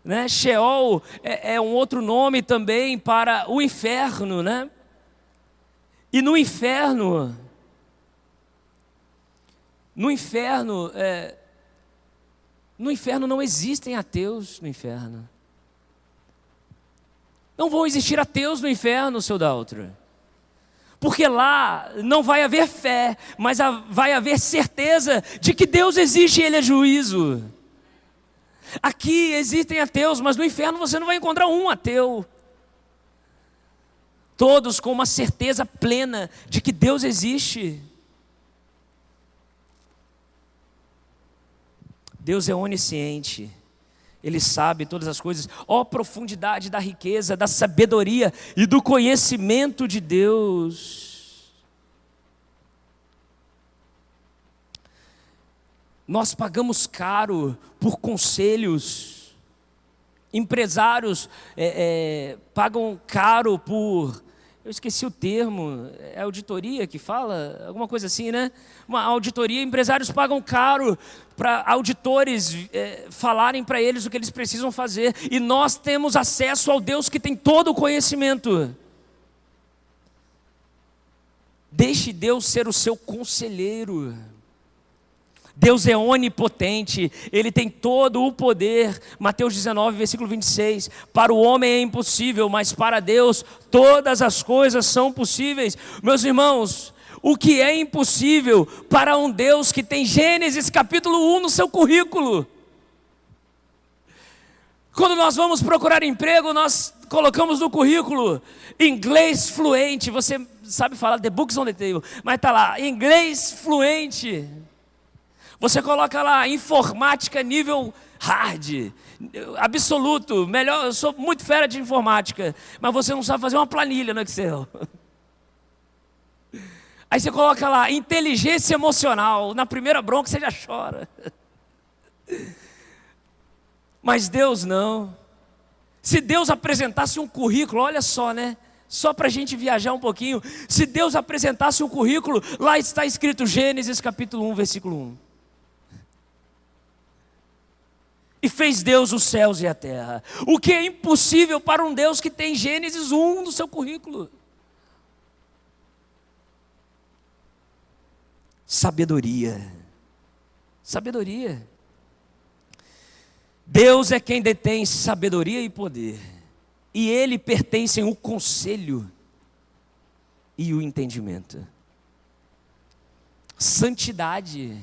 Né? Sheol é um outro nome também para o inferno, né? E no inferno não existem ateus no inferno. Não vão existir ateus no inferno, seu Daltro. Porque lá não vai haver fé, mas vai haver certeza de que Deus existe e Ele é juízo. Aqui existem ateus, mas no inferno você não vai encontrar um ateu. Todos com uma certeza plena de que Deus existe. Deus é onisciente. Ele sabe todas as coisas. Ó profundidade da riqueza, da sabedoria e do conhecimento de Deus. Nós pagamos caro por conselhos. Empresários pagam caro por... Eu esqueci o termo, é auditoria que fala? Alguma coisa assim, né? Uma auditoria, empresários pagam caro para auditores falarem para eles o que eles precisam fazer. E nós temos acesso ao Deus que tem todo o conhecimento. Deixe Deus ser o seu conselheiro. Deus é onipotente, Ele tem todo o poder. Mateus 19, versículo 26. Para o homem é impossível, mas para Deus todas as coisas são possíveis. Meus irmãos, o que é impossível para um Deus que tem Gênesis capítulo 1 no seu currículo? Quando nós vamos procurar emprego, nós colocamos no currículo inglês fluente. Você sabe falar the books on the table, mas está lá, inglês fluente. Você coloca lá, informática nível hard, absoluto, melhor, eu sou muito fera de informática, mas você não sabe fazer uma planilha no Excel. Aí você coloca lá, inteligência emocional, na primeira bronca você já chora. Mas Deus não. Se Deus apresentasse um currículo, olha só, né? Só para a gente viajar um pouquinho. Se Deus apresentasse um currículo, lá está escrito Gênesis capítulo 1, versículo 1. E fez Deus os céus e a terra. O que é impossível para um Deus que tem Gênesis 1 no seu currículo. Sabedoria. Sabedoria. Deus é quem detém sabedoria e poder. E Ele pertencem o conselho e o entendimento. Santidade.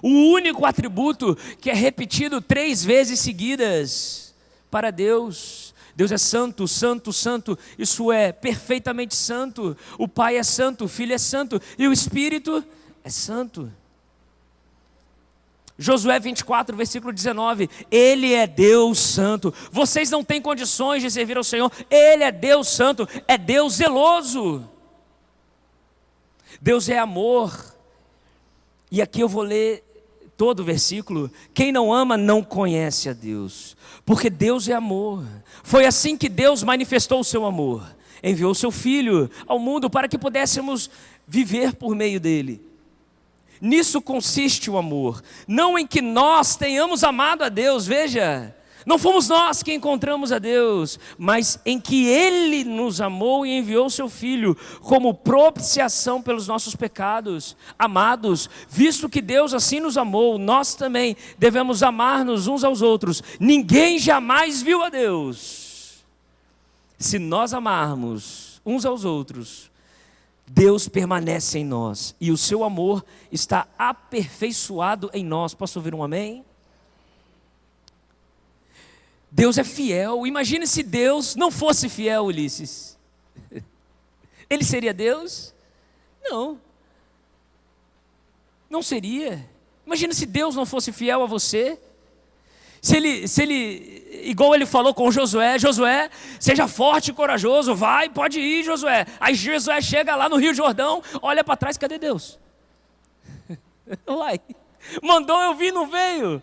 O único atributo que é repetido 3 vezes seguidas para Deus. Deus é santo, santo, santo. Isso é perfeitamente santo. O Pai é santo, o Filho é santo e o Espírito é santo. Josué 24, versículo 19. Ele é Deus santo. Vocês não têm condições de servir ao Senhor. Ele é Deus santo, é Deus zeloso. Deus é amor. E aqui eu vou ler todo o versículo. Quem não ama não conhece a Deus, porque Deus é amor. Foi assim que Deus manifestou o seu amor. Enviou o seu Filho ao mundo para que pudéssemos viver por meio dele. Nisso consiste o amor, não em que nós tenhamos amado a Deus, veja, não fomos nós que encontramos a Deus, mas em que Ele nos amou e enviou seu Filho como propiciação pelos nossos pecados. Amados, visto que Deus assim nos amou, nós também devemos amar-nos uns aos outros. Ninguém jamais viu a Deus. Se nós amarmos uns aos outros, Deus permanece em nós e o seu amor está aperfeiçoado em nós. Posso ouvir um amém? Deus é fiel. Imagine se Deus não fosse fiel, Ulisses. Ele seria Deus? Não. Não seria. Imagine se Deus não fosse fiel a você. Se ele, igual ele falou com Josué, Josué, seja forte e corajoso, vai, pode ir, Josué. Aí Josué chega lá no Rio Jordão, olha para trás, cadê Deus? Uai, mandou eu vir, não veio.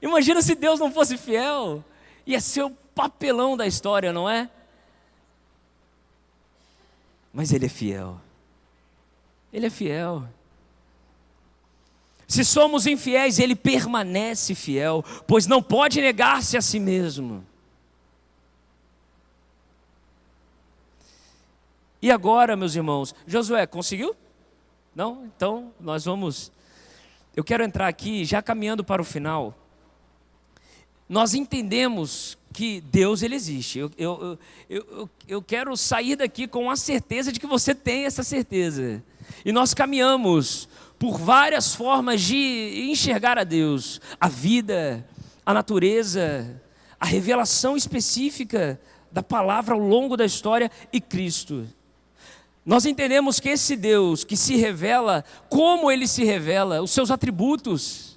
Imagina se Deus não fosse fiel. Ia ser o papelão da história, não é? Mas Ele é fiel. Ele é fiel. Se somos infiéis, Ele permanece fiel, pois não pode negar-se a si mesmo. E agora, meus irmãos, Josué, conseguiu? Não? Então, nós vamos... Eu quero entrar aqui, já caminhando para o final. Nós entendemos que Deus, Ele existe. Eu quero sair daqui com a certeza de que você tem essa certeza. E nós caminhamos por várias formas de enxergar a Deus. A vida, a natureza, a revelação específica da palavra ao longo da história e Cristo. Nós entendemos que esse Deus que se revela, como Ele se revela, os seus atributos.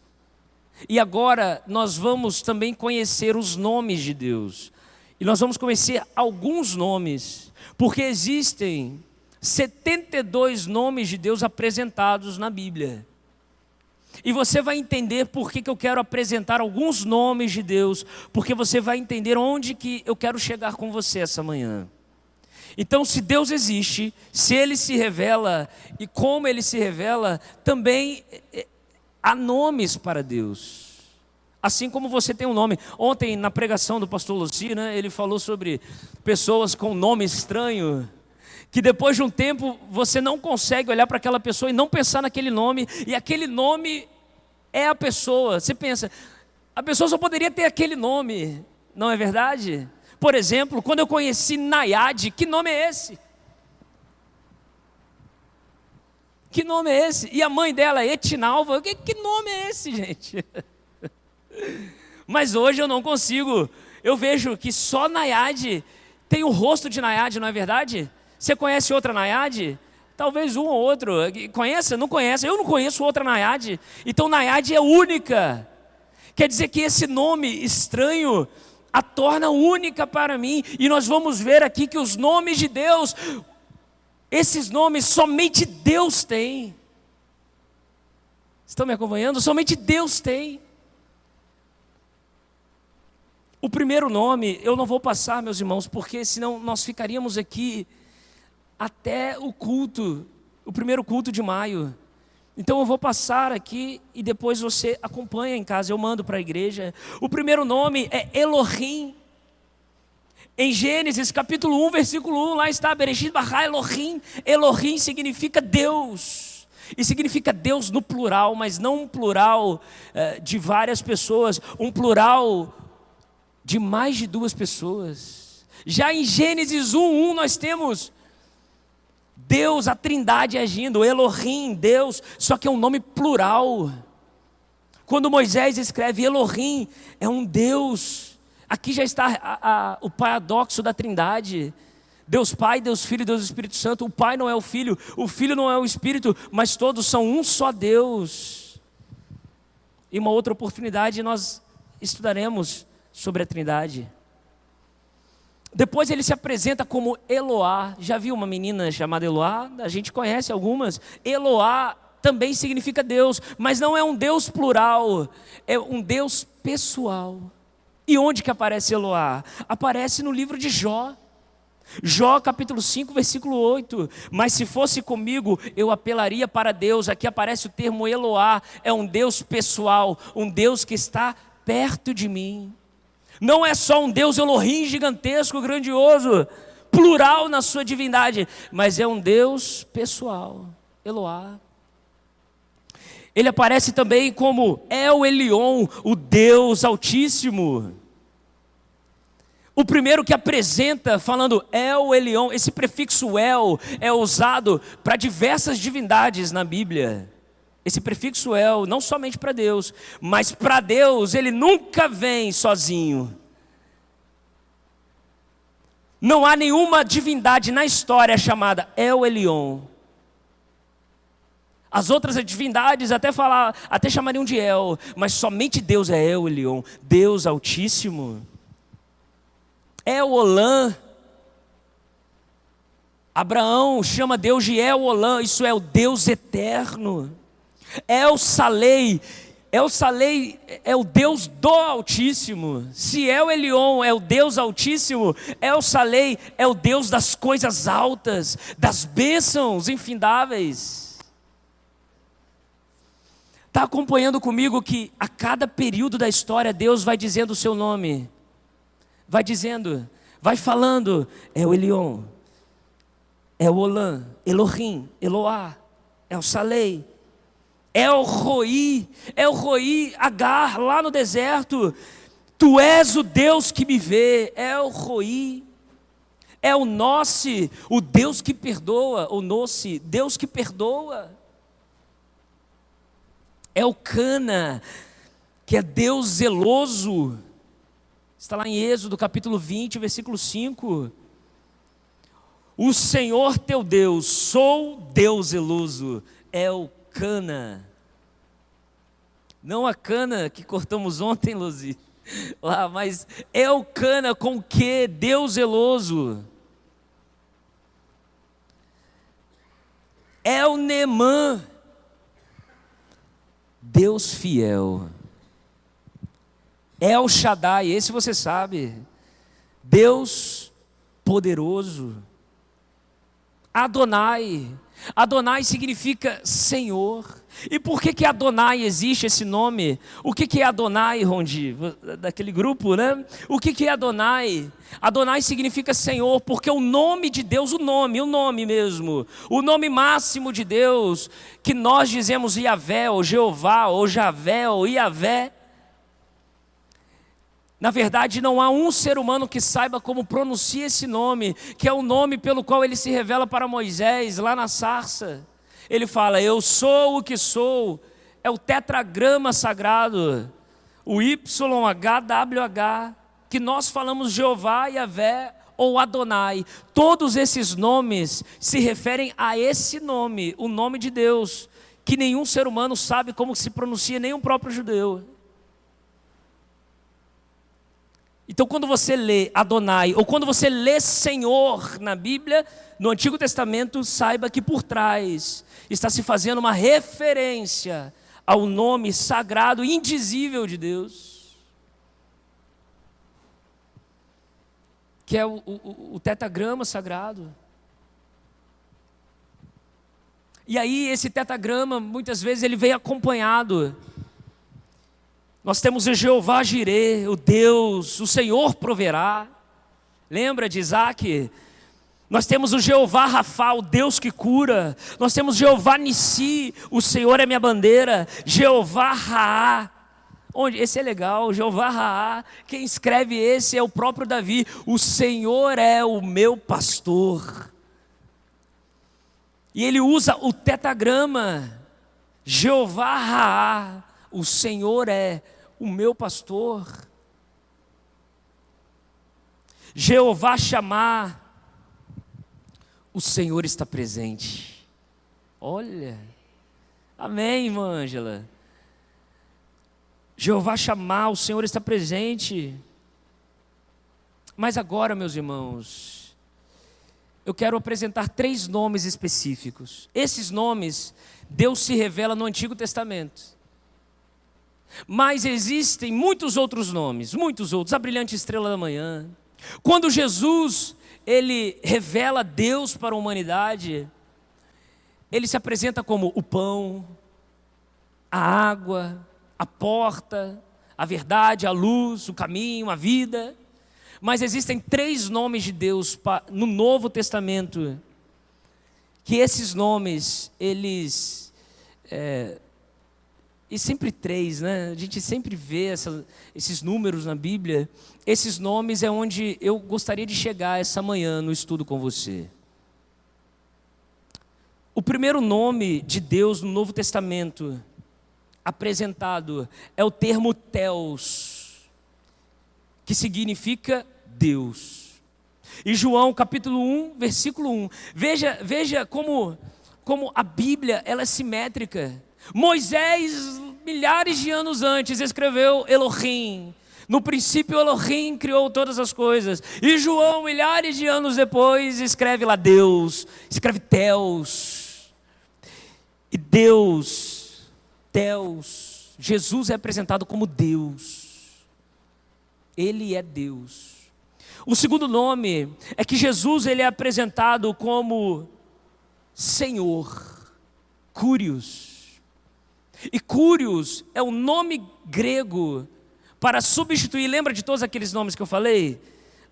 E agora nós vamos também conhecer os nomes de Deus. E nós vamos conhecer alguns nomes, porque existem 72 nomes de Deus apresentados na Bíblia. E você vai entender por que eu quero apresentar alguns nomes de Deus, porque você vai entender onde que eu quero chegar com você essa manhã. Então, se Deus existe, se Ele se revela e como Ele se revela, também há nomes para Deus. Assim como você tem um nome. Ontem, na pregação do pastor Luci, né, ele falou sobre pessoas com nome estranho, que depois de um tempo você não consegue olhar para aquela pessoa e não pensar naquele nome, e aquele nome é a pessoa. Você pensa, a pessoa só poderia ter aquele nome, não é verdade? Por exemplo, quando eu conheci Nayade, que nome é esse? Que nome é esse? E a mãe dela, Etinalva, que nome é esse, gente? Mas hoje eu não consigo. Eu vejo que só Nayade tem o rosto de Nayade, não é verdade? Você conhece outra Nayade? Talvez um ou outro. Conhece? Não conhece. Eu não conheço outra Nayade. Então Nayade é única. Quer dizer que esse nome estranho a torna única para mim. E nós vamos ver aqui que os nomes de Deus, esses nomes somente Deus tem. Estão me acompanhando? Somente Deus tem. O primeiro nome, eu não vou passar, meus irmãos, porque senão nós ficaríamos aqui até o culto, o primeiro culto de maio. Então eu vou passar aqui e depois você acompanha em casa, eu mando para a igreja. O primeiro nome é Elohim. Em Gênesis capítulo 1, versículo 1, lá está, Bereshit bara Elohim. Elohim significa Deus. E significa Deus no plural, mas não um plural de várias pessoas, um plural de mais de duas pessoas. Já em Gênesis 1:1 nós temos Deus, a Trindade agindo, Elohim, Deus, só que é um nome plural. Quando Moisés escreve Elohim, é um Deus. Aqui já está o paradoxo da Trindade. Deus Pai, Deus Filho e Deus Espírito Santo. O Pai não é o Filho não é o Espírito, mas todos são um só Deus. E uma outra oportunidade nós estudaremos sobre a Trindade. Depois ele se apresenta como Eloá. Já viu uma menina chamada Eloá? A gente conhece algumas. Eloá também significa Deus, mas não é um Deus plural, é um Deus pessoal. E onde que aparece Eloá? Aparece no livro de Jó. Jó capítulo 5, versículo 8. Mas se fosse comigo, eu apelaria para Deus. Aqui aparece o termo Eloá, é um Deus pessoal, um Deus que está perto de mim. Não é só um Deus Elohim gigantesco, grandioso, plural na sua divindade, mas é um Deus pessoal, Eloá. Ele aparece também como El Elyon, o Deus Altíssimo. O primeiro que apresenta, falando El Elyon, esse prefixo El é usado para diversas divindades na Bíblia. Esse prefixo El, não somente para Deus, mas para Deus ele nunca vem sozinho. Não há nenhuma divindade na história chamada El Elyon. As outras divindades até chamariam de El, mas somente Deus é El Elyon, Deus Altíssimo. El Olã. Abraão chama Deus de El Olã, isso é o Deus eterno. El Salei é o Deus do Altíssimo. Se El Elyon é o Deus Altíssimo, El Salei é o Deus das coisas altas, das bênçãos infindáveis. Está acompanhando comigo que a cada período da história Deus vai dizendo o seu nome. Vai dizendo, vai falando, El Elyon, El Olã, Elohim, Eloá, El Salei, El Roi, Agar, lá no deserto. Tu és o Deus que me vê, El Roi. El Nossi, o Deus que perdoa, o Nossi, Deus que perdoa. Elcana, que é Deus zeloso. Está lá em Êxodo capítulo 20, versículo 5. O Senhor teu Deus, sou Deus zeloso, Elcana. Não a cana que cortamos ontem, Luzi, lá, mas Elcana com que? Deus zeloso. El-Nemã, Deus fiel. El Shaddai, esse você sabe, Deus poderoso. Adonai, Adonai significa Senhor. E por que Adonai existe esse nome? O que é Adonai, Rondi? Daquele grupo, né? O que é Adonai? Adonai significa Senhor, porque o nome de Deus, o nome mesmo, o nome máximo de Deus, que nós dizemos Yahvé, ou Jeová, ou Javé, ou Yahvé. Na verdade, não há um ser humano que saiba como pronuncia esse nome, que é o nome pelo qual ele se revela para Moisés, lá na sarça. Ele fala, eu sou o que sou, é o tetragrama sagrado, o YHWH, que nós falamos Jeová, Yahvé ou Adonai. Todos esses nomes se referem a esse nome, o nome de Deus, que nenhum ser humano sabe como se pronuncia, nem o próprio judeu. Então quando você lê Adonai, ou quando você lê Senhor na Bíblia, no Antigo Testamento, saiba que por trás está se fazendo uma referência ao nome sagrado e indizível de Deus, que é o tetragrama sagrado. E aí esse tetragrama, muitas vezes ele vem acompanhado. Nós temos o Jeová Jireh, o Deus, o Senhor proverá. Lembra de Isaac? Nós temos o Jeová Rafá, o Deus que cura. Nós temos Jeová Nissi, o Senhor é minha bandeira. Jeová Raá. Esse é legal, Jeová Raá. Quem escreve esse é o próprio Davi. O Senhor é o meu pastor. E ele usa o tetragrama. Jeová Raá, o Senhor é o meu pastor. Jeová Chamar, o Senhor está presente. Olha, amém, irmã Ângela. Jeová Chamar, o Senhor está presente. Mas agora, meus irmãos, eu quero apresentar 3 nomes específicos. Esses nomes, Deus se revela no Antigo Testamento. Mas existem muitos outros nomes, muitos outros. A brilhante estrela da manhã. Quando Jesus, ele revela Deus para a humanidade, ele se apresenta como o pão, a água, a porta, a verdade, a luz, o caminho, a vida. Mas existem 3 nomes de Deus no Novo Testamento, que esses nomes, eles... E sempre 3, né? A gente sempre vê esses números na Bíblia. Esses nomes é onde eu gostaria de chegar essa manhã no estudo com você. O primeiro nome de Deus no Novo Testamento apresentado é o termo Theos, que significa Deus. E João capítulo 1, versículo 1. Veja como a Bíblia ela é simétrica. Moisés, milhares de anos antes, escreveu Elohim. No princípio Elohim criou todas as coisas. E João, milhares de anos depois, escreve lá Deus, escreve Theos. E Deus, Jesus é apresentado como Deus. Ele é Deus. O segundo nome é que Jesus ele é apresentado como Senhor, Kyrios. E Kyrios é o nome grego para substituir, lembra de todos aqueles nomes que eu falei?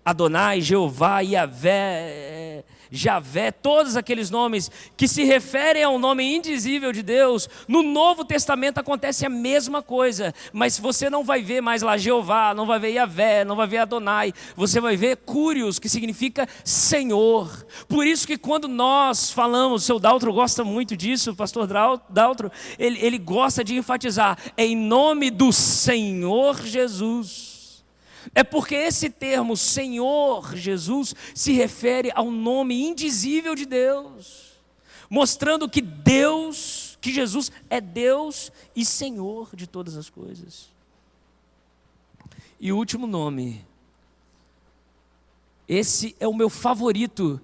Adonai, Jeová, Yahvé, Javé, todos aqueles nomes que se referem ao nome indizível de Deus. No Novo Testamento acontece a mesma coisa, mas você não vai ver mais lá Jeová, não vai ver Yahvé, não vai ver Adonai, você vai ver Kyrios, que significa Senhor. Por isso que quando nós falamos, o seu Daltro gosta muito disso, o pastor Daltro, ele gosta de enfatizar, é em nome do Senhor Jesus. É porque esse termo Senhor Jesus se refere ao nome indizível de Deus, mostrando que Jesus é Deus e Senhor de todas as coisas. E o último nome, esse é o meu favorito,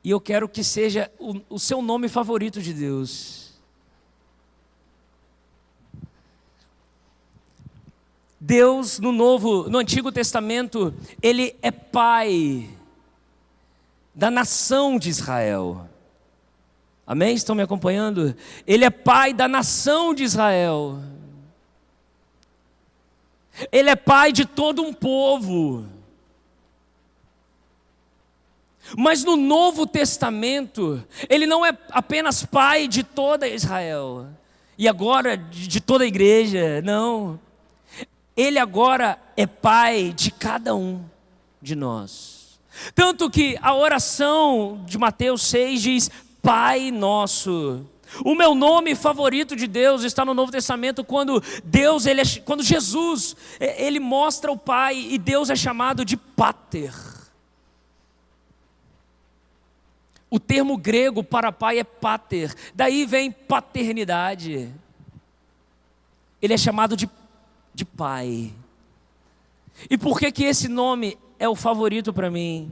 e eu quero que seja o seu nome favorito de Deus. Deus no Antigo Testamento, Ele é Pai da nação de Israel. Amém? Estão me acompanhando? Ele é Pai da nação de Israel. Ele é Pai de todo um povo. Mas no Novo Testamento, Ele não é apenas Pai de toda Israel, e agora de toda a igreja, não. Ele agora é Pai de cada um de nós. Tanto que a oração de Mateus 6 diz, Pai nosso. O meu nome favorito de Deus está no Novo Testamento, quando quando Jesus, ele mostra o Pai, e Deus é chamado de Pater. O termo grego para Pai é Pater, daí vem paternidade. Ele é chamado de Pai. E por que esse nome é o favorito para mim?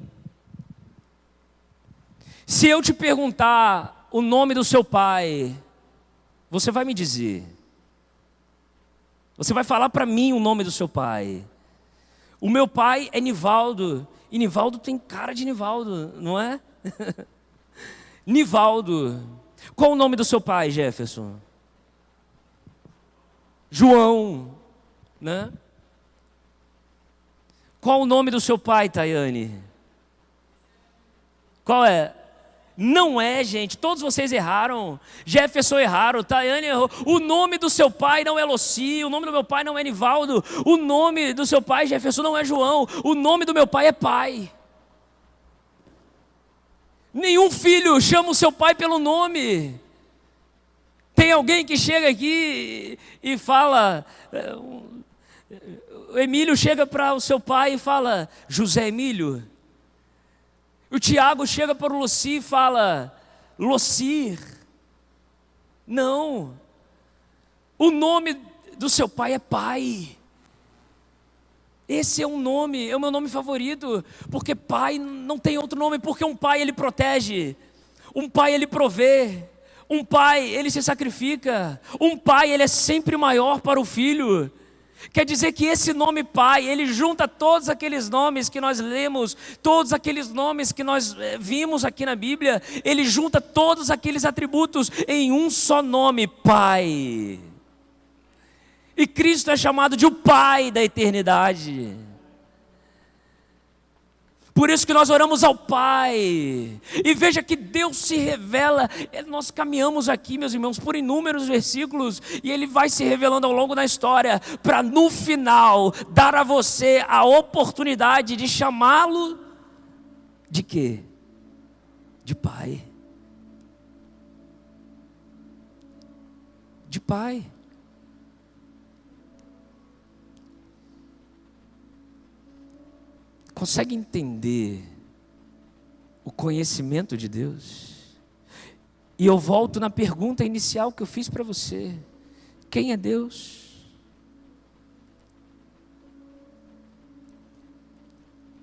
Se eu te perguntar o nome do seu pai, você vai me dizer. Você vai falar para mim o nome do seu pai. O meu pai é Nivaldo. E Nivaldo tem cara de Nivaldo, não é? Nivaldo. Qual o nome do seu pai, Jefferson? João. Né? Qual o nome do seu pai, Tayane? Qual é? Não é, gente, todos vocês erraram. Jefferson erraram, Tayane errou. O nome do seu pai não é Loci, o nome do meu pai não é Nivaldo, o nome do seu pai, Jefferson, não é João, o nome do meu pai é Pai. Nenhum filho chama o seu pai pelo nome. Tem alguém que chega aqui e fala... O Emílio chega para o seu pai e fala, José Emílio. O Tiago chega para o Loci e fala, Locir. Não. O nome do seu pai é Pai. Esse é um nome, é o meu nome favorito, porque pai não tem outro nome, porque um pai ele protege, um pai ele provê, um pai ele se sacrifica, um pai ele é sempre maior para o filho. Quer dizer que esse nome Pai, ele junta todos aqueles nomes que nós lemos, todos aqueles nomes que nós vimos aqui na Bíblia, ele junta todos aqueles atributos em um só nome, Pai. E Cristo é chamado de o Pai da eternidade. Por isso que nós oramos ao Pai. E veja que Deus se revela. Nós caminhamos aqui, meus irmãos, por inúmeros versículos. E Ele vai se revelando ao longo da história. Para no final, dar a você a oportunidade de chamá-lo de quê? De Pai. De Pai. Consegue entender o conhecimento de Deus? E eu volto na pergunta inicial que eu fiz para você: quem é Deus?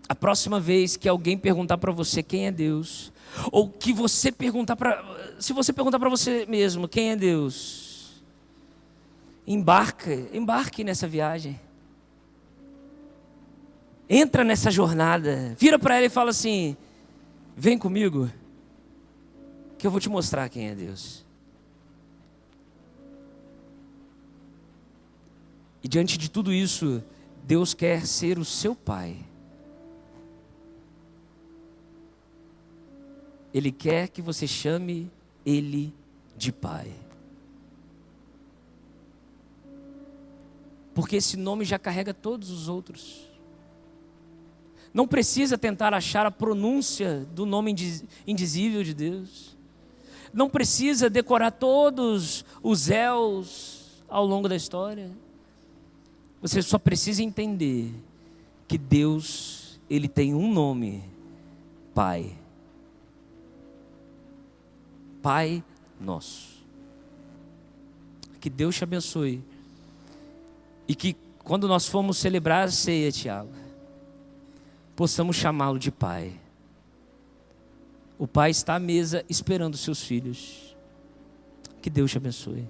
A próxima vez que alguém perguntar para você quem é Deus, ou que você perguntar se você perguntar para você mesmo quem é Deus, embarque nessa viagem. Entra nessa jornada, vira para ela e fala assim: vem comigo, que eu vou te mostrar quem é Deus. E diante de tudo isso, Deus quer ser o seu Pai. Ele quer que você chame Ele de Pai. Porque esse nome já carrega todos os outros. Não precisa tentar achar a pronúncia do nome indizível de Deus. Não precisa decorar todos os elos ao longo da história. Você só precisa entender que Deus, Ele tem um nome: Pai. Pai nosso. Que Deus te abençoe. E que quando nós formos celebrar a ceia, Tiago, possamos chamá-lo de Pai. O Pai está à mesa esperando os seus filhos. Que Deus te abençoe.